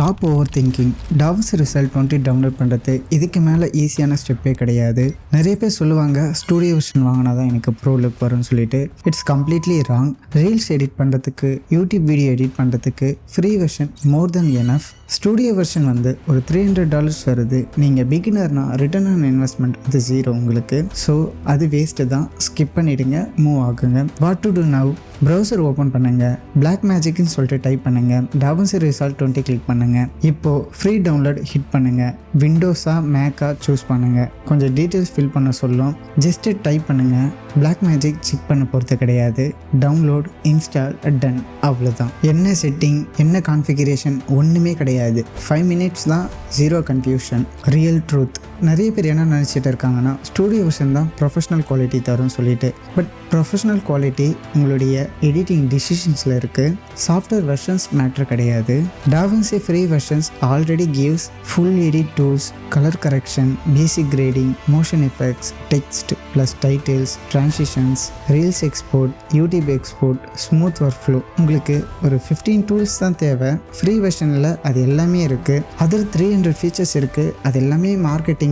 Stop overthinking. DaVinci resolve 20 download பண்ணுறது இதுக்கு மேலே ஈஸியான ஸ்டெப்பே கிடையாது. நிறைய பேர் சொல்லுவாங்க ஸ்டூடியோ வெர்ஷன் வாங்கினா தான் எனக்கு ப்ரோ லுக் வரும்னு சொல்லிட்டு. It's completely wrong. Reels edit பண்ணுறதுக்கு, யூடியூப் வீடியோ எடிட் பண்ணுறதுக்கு free version more than enough. Studio version வந்து ஒரு $300 வருது. நீங்கள் பிகினர்னா ரிட்டர்ன் ஆன் இன்வெஸ்ட்மெண்ட் அது ஜீரோ உங்களுக்கு. ஸோ அது வேஸ்ட்டு தான். ஸ்கிப் பண்ணிவிடுங்க, மூவ் ஆகுங்க. What to do now? Browser open பண்ணுங்கள். பிளாக் மேஜிக்னு சொல்லிட்டு டைப் பண்ணுங்கள். டாவின்சி ரிசால்வ் 20 கிளிக் பண்ணுங்கள். இப்போது ஃப்ரீ டவுன்லோட் ஹிட் பண்ணுங்கள். விண்டோஸா மேக்கா சூஸ் பண்ணுங்கள். கொஞ்சம் டீட்டெயில்ஸ் ஃபில் பண்ண சொல்லும். ஜஸ்ட்டு டைப் பண்ணுங்கள். பிளாக் மேஜிக் செக் பண்ண போகிறது கிடையாது. டவுன்லோட், இன்ஸ்டால், டன், அவ்வளோதான். என்ன செட்டிங், என்ன கான்ஃபிகரேஷன் ஒன்றுமே கிடையாது. 5 minutes தான். Zero confusion. Real truth. நிறைய பேர் என்ன நினச்சிட்டு இருக்காங்கன்னா ஸ்டூடியோ வெர்ஷன் தான் ப்ரொஃபஷ்னல் குவாலிட்டி தரும்னு சொல்லிட்டு. பட் ப்ரொஃபஷ்னல் குவாலிட்டி உங்களுடைய எடிட்டிங் டிசிஷன்ஸில் இருக்குது. சாஃப்ட்வேர் வெர்ஷன்ஸ் மேட்ரு கிடையாது. DaVinci free versions already gives full edit tools, colour correction, basic grading, motion effects, text plus titles, transitions, reels export, YouTube export, smooth workflow. உங்களுக்கு ஒரு 15 tools தான் தேவை. Free வெர்ஷனில் அது எல்லாமே இருக்குது. அதில் 300 ஃபீச்சர்ஸ் இருக்குது. அது எல்லாமே மார்க்கெட்டிங்காக.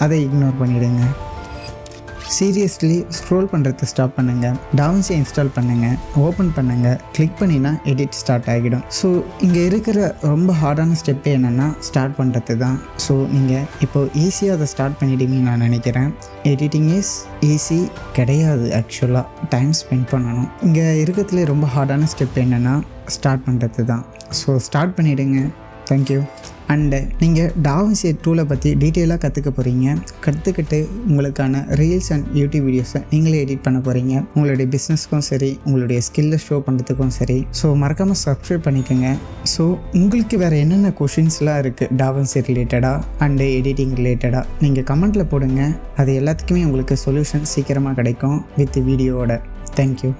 அதை இக்னோர் பண்ணிவிடுங்க. சீரியஸ்லி ஸ்க்ரோல் பண்ணுறதை ஸ்டாப் பண்ணுங்கள். டாவின்சி இன்ஸ்டால் பண்ணுங்கள், ஓப்பன் பண்ணுங்கள். கிளிக் பண்ணினா எடிட் ஸ்டார்ட் ஆகிடும். ஸோ இங்கே இருக்கிற ரொம்ப ஹார்டான ஸ்டெப்பே என்னென்னா ஸ்டார்ட் பண்ணுறது தான். ஸோ நீங்கள் இப்போது ஈஸியாக அதை ஸ்டார்ட் பண்ணிடுவீங்கன்னு நான் நினைக்கிறேன். எடிட்டிங் இஸ் ஈஸி கிடையாது. ஆக்சுவலாக டைம் ஸ்பெண்ட் பண்ணணும். இங்கே இருக்கிறதுலே ரொம்ப ஹார்டான ஸ்டெப் என்னென்னா ஸ்டார்ட் பண்ணுறது தான். ஸோ ஸ்டார்ட் பண்ணிவிடுங்க. தேங்க்யூ. அண்டு நீங்கள் டாவின்சி டூலை பற்றி டீட்டெயிலாக கற்றுக்க போகிறீங்க. கற்றுக்கிட்டு உங்களுக்கான ரீல்ஸ் அண்ட் யூடியூப் வீடியோஸை நீங்களே எடிட் பண்ண போகிறீங்க. உங்களுடைய பிஸ்னஸ்க்கும் சரி, உங்களுடைய ஸ்கில்லை ஷோ பண்ணுறதுக்கும் சரி. ஸோ மறக்காமல் சப்ஸ்கிரைப் பண்ணிக்கோங்க. ஸோ உங்களுக்கு வேறு என்னென்ன கொஷின்ஸ்லாம் இருக்குது டாவின்சி ரிலேட்டடாக அண்டு எடிட்டிங் ரிலேட்டடாக நீங்கள் கமெண்ட்டில் போடுங்க. அது எல்லாத்துக்குமே உங்களுக்கு சொல்யூஷன் சீக்கிரமாக கிடைக்கும் வித் வீடியோவோட. தேங்க்யூ.